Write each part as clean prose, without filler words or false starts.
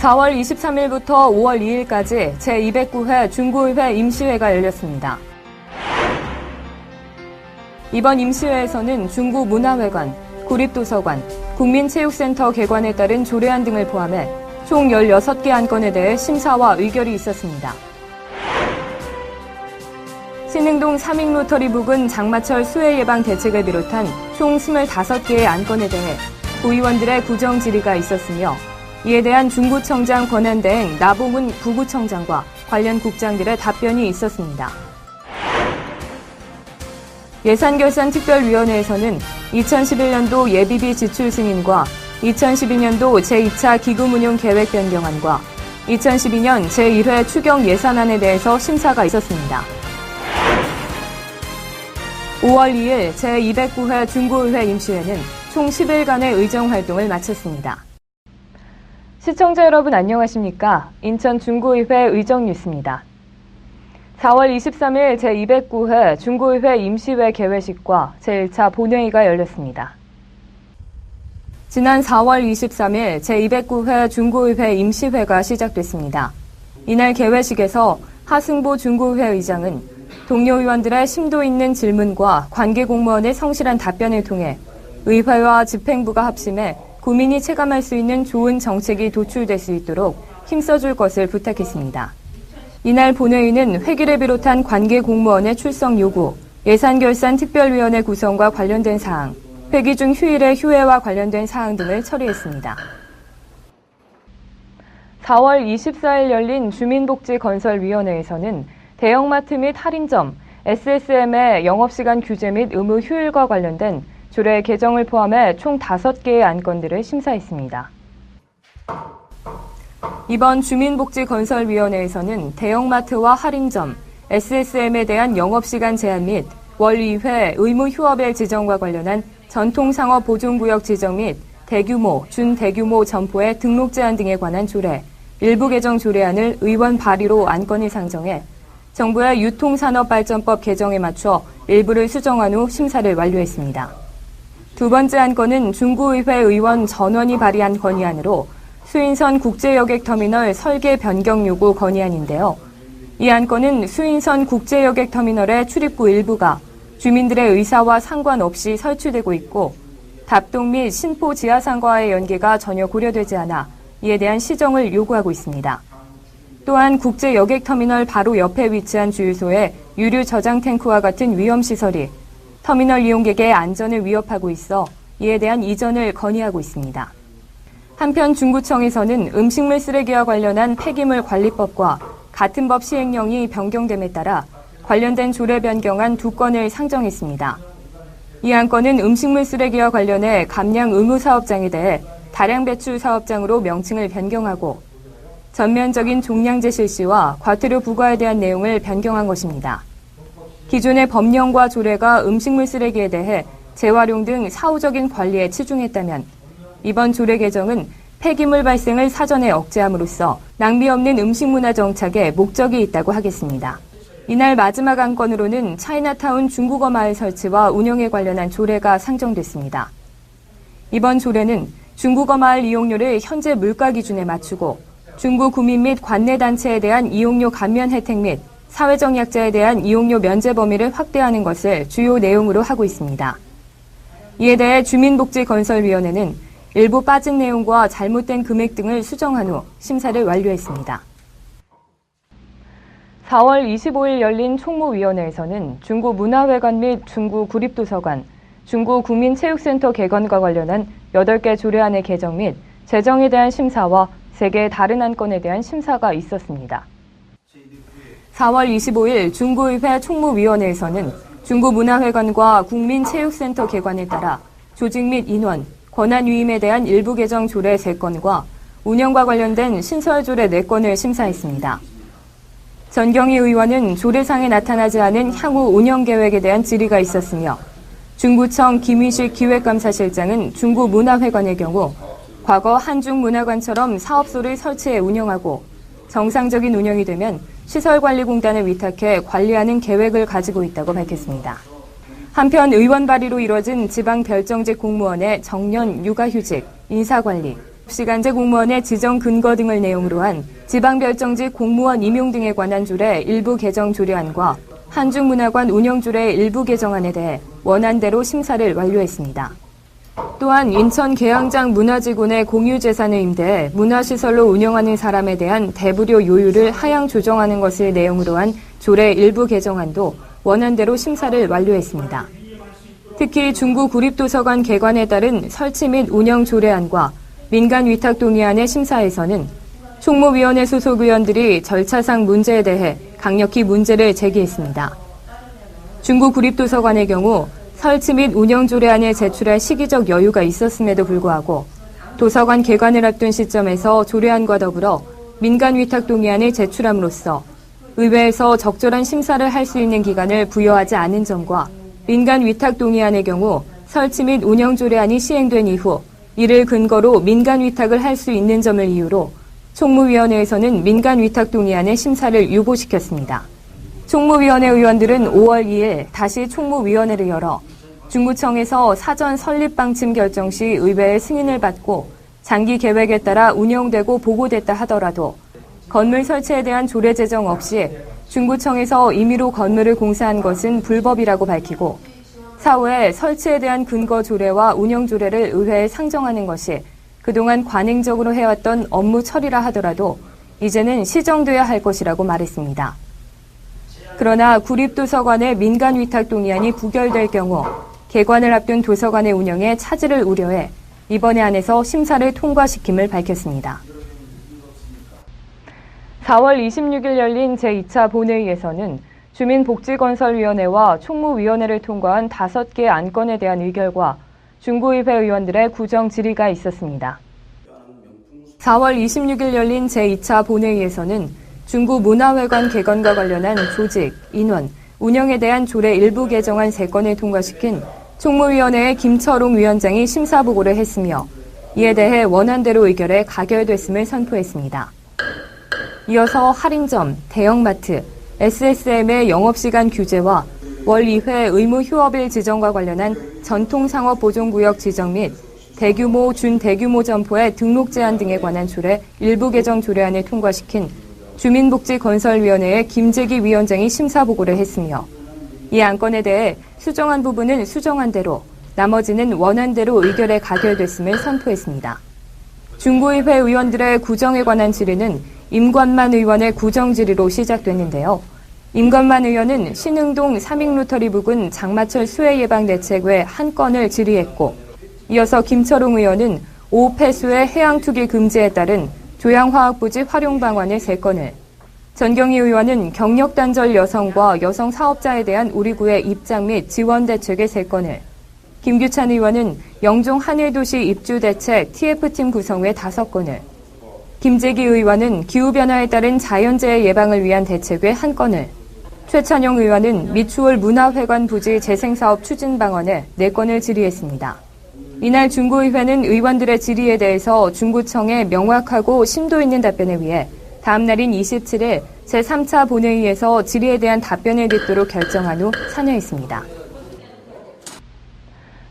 4월 23일부터 5월 2일까지 제209회 중구의회 임시회가 열렸습니다. 이번 임시회에서는 중구문화회관, 구립도서관, 국민체육센터 개관에 따른 조례안 등을 포함해 총 16개 안건에 대해 심사와 의결이 있었습니다. 신흥동 삼익로터리 부근 장마철 수해 예방 대책을 비롯한 총 25개의 안건에 대해 구의원들의 구정 질의가 있었으며 이에 대한 중구청장 권한대행 나봉훈 부구청장과 관련 국장들의 답변이 있었습니다. 예산결산특별위원회에서는 2011년도 예비비 지출 승인과 2012년도 제2차 기금운용 계획 변경안과 2012년 제1회 추경 예산안에 대해서 심사가 있었습니다. 5월 2일 제209회 중구의회 임시회는 총 10일간의 의정활동을 마쳤습니다. 시청자 여러분 안녕하십니까? 인천 중구의회 의정뉴스입니다. 4월 23일 제209회 중구의회 임시회 개회식과 제1차 본회의가 열렸습니다. 지난 4월 23일 제209회 중구의회 임시회가 시작됐습니다. 이날 개회식에서 하승보 중구의회 의장은 동료 의원들의 심도 있는 질문과 관계 공무원의 성실한 답변을 통해 의회와 집행부가 합심해 국민이 체감할 수 있는 좋은 정책이 도출될 수 있도록 힘써줄 것을 부탁했습니다. 이날 본회의는 회기를 비롯한 관계 공무원의 출석 요구, 예산결산특별위원회 구성과 관련된 사항, 회기 중 휴일의 휴회와 관련된 사항 등을 처리했습니다. 4월 24일 열린 주민복지건설위원회에서는 대형마트 및 할인점, SSM의 영업시간 규제 및 의무 휴일과 관련된 조례 개정을 포함해 총 5개의 안건들을 심사했습니다. 이번 주민복지건설위원회에서는 대형마트와 할인점, SSM에 대한 영업시간 제한 및 월 2회 의무 휴업일 지정과 관련한 전통상업보존구역 지정 및 대규모, 준대규모 점포의 등록 제한 등에 관한 조례, 일부 개정 조례안을 의원 발의로 안건을 상정해 정부의 유통산업발전법 개정에 맞춰 일부를 수정한 후 심사를 완료했습니다. 두 번째 안건은 중구의회 의원 전원이 발의한 건의안으로 수인선 국제여객터미널 설계 변경 요구 건의안인데요. 이 안건은 수인선 국제여객터미널의 출입구 일부가 주민들의 의사와 상관없이 설치되고 있고 답동 및 신포 지하상과의 연계가 전혀 고려되지 않아 이에 대한 시정을 요구하고 있습니다. 또한 국제여객터미널 바로 옆에 위치한 주유소에 유류 저장 탱크와 같은 위험시설이 터미널 이용객의 안전을 위협하고 있어 이에 대한 이전을 건의하고 있습니다. 한편 중구청에서는 음식물 쓰레기와 관련한 폐기물 관리법과 같은 법 시행령이 변경됨에 따라 관련된 조례 변경안 2건을 상정했습니다. 이 안건은 음식물 쓰레기와 관련해 감량 의무 사업장에 대해 다량 배출 사업장으로 명칭을 변경하고 전면적인 종량제 실시와 과태료 부과에 대한 내용을 변경한 것입니다. 기존의 법령과 조례가 음식물 쓰레기에 대해 재활용 등 사후적인 관리에 치중했다면 이번 조례 개정은 폐기물 발생을 사전에 억제함으로써 낭비 없는 음식문화 정착에 목적이 있다고 하겠습니다. 이날 마지막 안건으로는 차이나타운 중국어 마을 설치와 운영에 관련한 조례가 상정됐습니다. 이번 조례는 중국어 마을 이용료를 현재 물가 기준에 맞추고 중구 구민 및 관내 단체에 대한 이용료 감면 혜택 및 사회적 약자에 대한 이용료 면제 범위를 확대하는 것을 주요 내용으로 하고 있습니다. 이에 대해 주민복지건설위원회는 일부 빠진 내용과 잘못된 금액 등을 수정한 후 심사를 완료했습니다. 4월 25일 열린 총무위원회에서는 중구문화회관 및 중구구립도서관, 중구국민체육센터 개관과 관련한 8개 조례안의 개정 및 재정에 대한 심사와 3개의 다른 안건에 대한 심사가 있었습니다. 4월 25일 중구의회 총무위원회에서는 중구문화회관과 국민체육센터 개관에 따라 조직 및 인원, 권한위임에 대한 일부 개정 조례 3건과 운영과 관련된 신설조례 4건을 심사했습니다. 전경희 의원은 조례상에 나타나지 않은 향후 운영계획에 대한 질의가 있었으며 중구청 김희식 기획감사실장은 중구문화회관의 경우 과거 한중문화관처럼 사업소를 설치해 운영하고 정상적인 운영이 되면 시설관리공단을 위탁해 관리하는 계획을 가지고 있다고 밝혔습니다. 한편 의원 발의로 이뤄진 지방별정직 공무원의 정년 육아휴직, 인사관리, 시간제 공무원의 지정 근거 등을 내용으로 한 지방별정직 공무원 임용 등에 관한 조례 일부 개정 조례안과 한중문화관 운영 조례 일부 개정안에 대해 원안대로 심사를 완료했습니다. 또한 인천 계양장 문화지군의 공유재산을 임대해 문화시설로 운영하는 사람에 대한 대부료 요율을 하향 조정하는 것을 내용으로 한 조례 일부 개정안도 원안대로 심사를 완료했습니다. 특히 중구 구립도서관 개관에 따른 설치 및 운영 조례안과 민간 위탁 동의안의 심사에서는 총무위원회 소속 의원들이 절차상 문제에 대해 강력히 문제를 제기했습니다. 중구 구립도서관의 경우 설치 및 운영 조례안을 제출할 시기적 여유가 있었음에도 불구하고 도서관 개관을 앞둔 시점에서 조례안과 더불어 민간 위탁 동의안을 제출함으로써 의회에서 적절한 심사를 할 수 있는 기간을 부여하지 않은 점과 민간 위탁 동의안의 경우 설치 및 운영 조례안이 시행된 이후 이를 근거로 민간 위탁을 할 수 있는 점을 이유로 총무위원회에서는 민간 위탁 동의안의 심사를 유보시켰습니다. 총무위원회 의원들은 5월 2일 다시 총무위원회를 열어 중구청에서 사전 설립 방침 결정 시 의회의 승인을 받고 장기 계획에 따라 운영되고 보고됐다 하더라도 건물 설치에 대한 조례 제정 없이 중구청에서 임의로 건물을 공사한 것은 불법이라고 밝히고 사후에 설치에 대한 근거 조례와 운영 조례를 의회에 상정하는 것이 그동안 관행적으로 해왔던 업무 처리라 하더라도 이제는 시정돼야 할 것이라고 말했습니다. 그러나 구립도서관의 민간 위탁 동의안이 부결될 경우 개관을 앞둔 도서관의 운영에 차질을 우려해 이번에 안에서 심사를 통과시킴을 밝혔습니다. 4월 26일 열린 제2차 본회의에서는 주민복지건설위원회와 총무위원회를 통과한 5개 안건에 대한 의결과 중구의회 의원들의 구정 질의가 있었습니다. 4월 26일 열린 제2차 본회의에서는 중구문화회관 개관과 관련한 조직, 인원, 운영에 대한 조례 일부 개정안 3건을 통과시킨 총무위원회의 김철웅 위원장이 심사보고를 했으며 이에 대해 원안대로 의결해 가결됐음을 선포했습니다. 이어서 할인점, 대형마트, SSM의 영업시간 규제와 월 2회 의무 휴업일 지정과 관련한 전통상업보존구역 지정 및 대규모, 준대규모 점포의 등록 제한 등에 관한 조례 일부 개정 조례안을 통과시킨 주민복지건설위원회의 김재기 위원장이 심사보고를 했으며 이 안건에 대해 수정한 부분은 수정한 대로, 나머지는 원안대로 의결에 가결됐음을 선포했습니다. 중구의회 의원들의 구정에 관한 질의는 임관만 의원의 구정 질의로 시작됐는데요. 임관만 의원은 신흥동 삼익로터리 부근 장마철 수해 예방 대책외 한 건을 질의했고 이어서 김철웅 의원은 오폐수의 해양 투기 금지에 따른 조양화학부지 활용 방안의 3건을, 전경희 의원은 경력단절 여성과 여성 사업자에 대한 우리 구의 입장 및 지원 대책의 3건을, 김규찬 의원은 영종 한일도시 입주 대책 TF팀 구성의 5건을, 김재기 의원은 기후변화에 따른 자연재해 예방을 위한 대책의 1건을, 최찬영 의원은 미추홀 문화회관 부지 재생사업 추진 방안에 4건을 질의했습니다. 이날 중구의회는 의원들의 질의에 대해서 중구청에 명확하고 심도 있는 답변을 위해 다음 날인 27일 제3차 본회의에서 질의에 대한 답변을 듣도록 결정한 후 참여했습니다.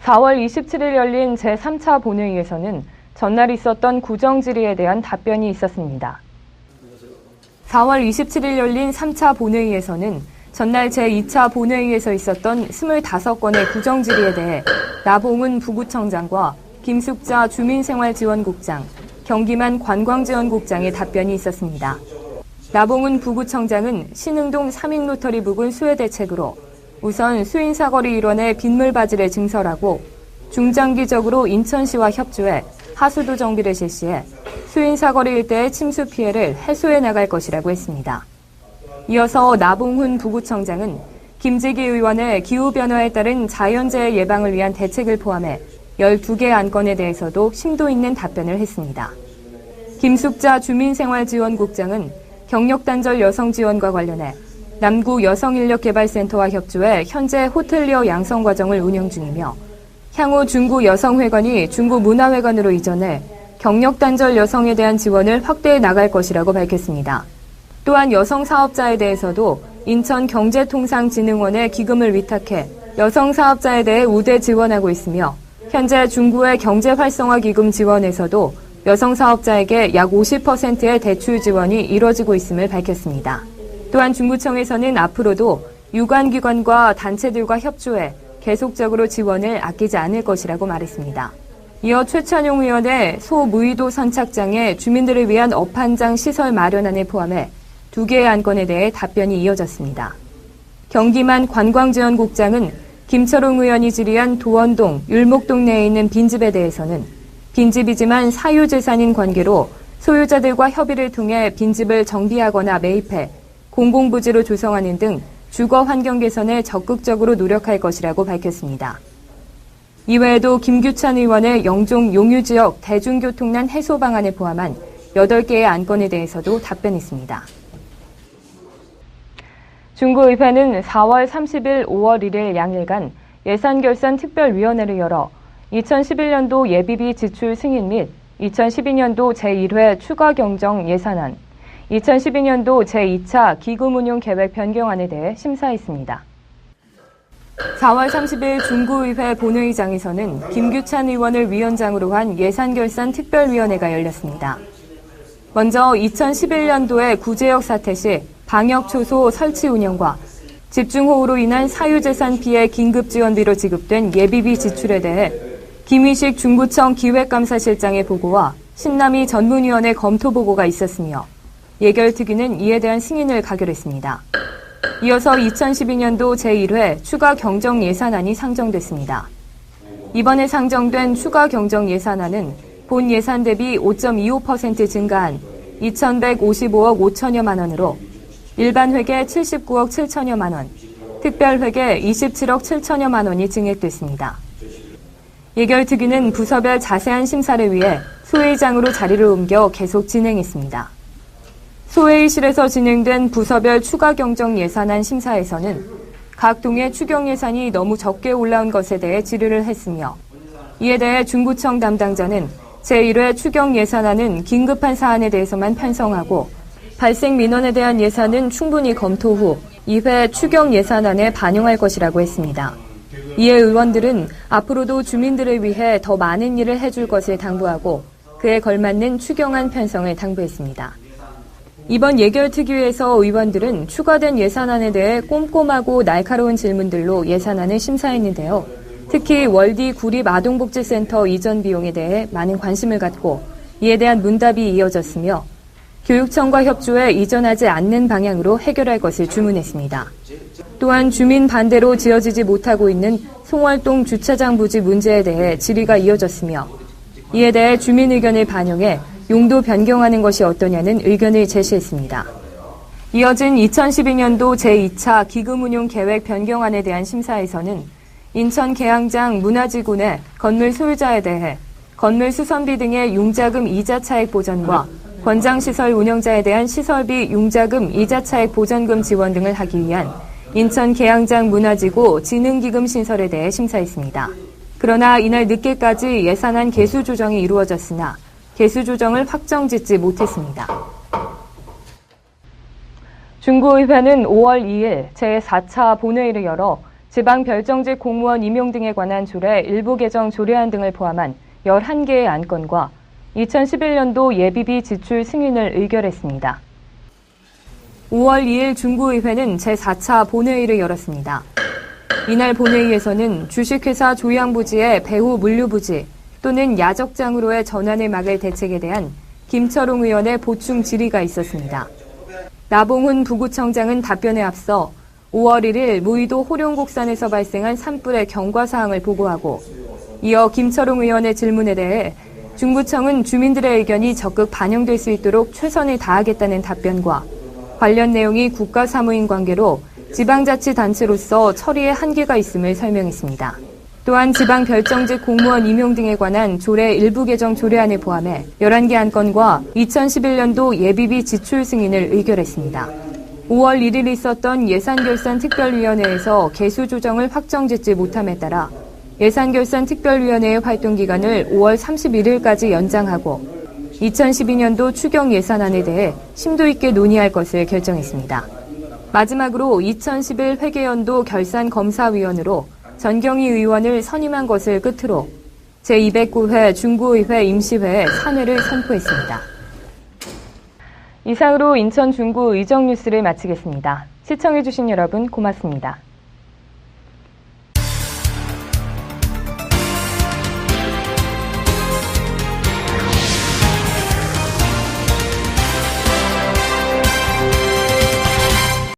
4월 27일 열린 제3차 본회의에서는 전날 있었던 구정 질의에 대한 답변이 있었습니다. 4월 27일 열린 3차 본회의에서는 전날 제2차 본회의에서 있었던 25건의 구정 질의에 대해 나봉은 부구청장과 김숙자 주민생활지원국장, 경기만 관광지원국장의 답변이 있었습니다. 나봉은 부구청장은 신흥동 삼익로터리 부근 수해 대책으로 우선 수인사거리 일원의 빗물바지를 증설하고 중장기적으로 인천시와 협조해 하수도 정비를 실시해 수인사거리 일대의 침수 피해를 해소해 나갈 것이라고 했습니다. 이어서 나봉훈 부구청장은 김재기 의원의 기후변화에 따른 자연재해 예방을 위한 대책을 포함해 12개 안건에 대해서도 심도 있는 답변을 했습니다. 김숙자 주민생활지원국장은 경력단절 여성지원과 관련해 남구 여성인력개발센터와 협조해 현재 호텔리어 양성과정을 운영 중이며 향후 중구 여성회관이 중구 문화회관으로 이전해 경력단절 여성에 대한 지원을 확대해 나갈 것이라고 밝혔습니다. 또한 여성 사업자에 대해서도 인천경제통상진흥원에 기금을 위탁해 여성 사업자에 대해 우대 지원하고 있으며 현재 중구의 경제활성화기금 지원에서도 여성 사업자에게 약 50%의 대출 지원이 이뤄지고 있음을 밝혔습니다. 또한 중구청에서는 앞으로도 유관기관과 단체들과 협조해 계속적으로 지원을 아끼지 않을 것이라고 말했습니다. 이어 최찬용 의원의 소무의도 선착장에 주민들을 위한 업한장 시설 마련안을 포함해 2개의 안건에 대해 답변이 이어졌습니다. 경기만 관광지원국장은 김철웅 의원이 질의한 도원동, 율목동 내에 있는 빈집에 대해서는 빈집이지만 사유재산인 관계로 소유자들과 협의를 통해 빈집을 정비하거나 매입해 공공부지로 조성하는 등 주거 환경 개선에 적극적으로 노력할 것이라고 밝혔습니다. 이외에도 김규찬 의원의 영종 용유지역 대중교통난 해소 방안을 포함한 8개의 안건에 대해서도 답변했습니다. 중구의회는 4월 30일, 5월 1일 양일간 예산결산 특별위원회를 열어 2011년도 예비비 지출 승인 및 2012년도 제1회 추가경정 예산안, 2012년도 제2차 기금운용 계획 변경안에 대해 심사했습니다. 4월 30일 중구의회 본회의장에서는 김규찬 의원을 위원장으로 한 예산결산 특별위원회가 열렸습니다. 먼저 2011년도에 구제역 사태 시 방역초소 설치 운영과 집중호우로 인한 사유재산 피해 긴급지원비로 지급된 예비비 지출에 대해 김희식 중구청 기획감사실장의 보고와 신남희 전문위원회 검토 보고가 있었으며 예결특위는 이에 대한 승인을 가결했습니다. 이어서 2012년도 제1회 추가 경정 예산안이 상정됐습니다. 이번에 상정된 추가 경정 예산안은 본 예산 대비 5.25% 증가한 2,155억 5천여만 원으로 일반 회계 79억 7천여만 원, 특별 회계 27억 7천여만 원이 증액됐습니다. 예결특위는 부서별 자세한 심사를 위해 소회의장으로 자리를 옮겨 계속 진행했습니다. 소회의실에서 진행된 부서별 추가 경정 예산안 심사에서는 각 동의 추경 예산이 너무 적게 올라온 것에 대해 질의를 했으며 이에 대해 중구청 담당자는 제1회 추경 예산안은 긴급한 사안에 대해서만 편성하고 발생 민원에 대한 예산은 충분히 검토 후 2회 추경 예산안에 반영할 것이라고 했습니다. 이에 의원들은 앞으로도 주민들을 위해 더 많은 일을 해줄 것을 당부하고 그에 걸맞는 추경안 편성을 당부했습니다. 이번 예결특위에서 의원들은 추가된 예산안에 대해 꼼꼼하고 날카로운 질문들로 예산안을 심사했는데요. 특히 월디 구립아동복지센터 이전 비용에 대해 많은 관심을 갖고 이에 대한 문답이 이어졌으며 교육청과 협조해 이전하지 않는 방향으로 해결할 것을 주문했습니다. 또한 주민 반대로 지어지지 못하고 있는 송월동 주차장 부지 문제에 대해 질의가 이어졌으며 이에 대해 주민 의견을 반영해 용도 변경하는 것이 어떠냐는 의견을 제시했습니다. 이어진 2012년도 제2차 기금운용 계획 변경안에 대한 심사에서는 인천 계양장 문화지구내 건물 소유자에 대해 건물 수선비 등의 융자금 이자 차액 보전과 권장시설 운영자에 대한 시설비 융자금 이자 차액 보전금 지원 등을 하기 위한 인천 계양장 문화지구 진흥기금 신설에 대해 심사했습니다. 그러나 이날 늦게까지 예산안 개수 조정이 이루어졌으나 개수 조정을 확정짓지 못했습니다. 중구의회는 5월 2일 제4차 본회의를 열어 지방별정직 공무원 임용 등에 관한 조례 일부 개정 조례안 등을 포함한 11개의 안건과 2011년도 예비비 지출 승인을 의결했습니다. 5월 2일 중구의회는 제4차 본회의를 열었습니다. 이날 본회의에서는 주식회사 조양부지의 배후 물류부지 또는 야적장으로의 전환을 막을 대책에 대한 김철웅 의원의 보충 질의가 있었습니다. 나봉훈 부구청장은 답변에 앞서 5월 1일 무의도 호룡곡산에서 발생한 산불의 경과사항을 보고하고 이어 김철웅 의원의 질문에 대해 중구청은 주민들의 의견이 적극 반영될 수 있도록 최선을 다하겠다는 답변과 관련 내용이 국가사무인 관계로 지방자치단체로서 처리에 한계가 있음을 설명했습니다. 또한 지방별정직 공무원 임용 등에 관한 조례 일부 개정 조례안을 포함해 11개 안건과 2011년도 예비비 지출 승인을 의결했습니다. 5월 1일 있었던 예산결산특별위원회에서 개수 조정을 확정짓지 못함에 따라 예산결산특별위원회의 활동기간을 5월 31일까지 연장하고 2012년도 추경 예산안에 대해 심도 있게 논의할 것을 결정했습니다. 마지막으로 2011 회계연도 결산검사위원으로 전경희 의원을 선임한 것을 끝으로 제209회 중구의회 임시회에 사내를 선포했습니다. 이상으로 인천 중구 의정뉴스를 마치겠습니다. 시청해주신 여러분 고맙습니다.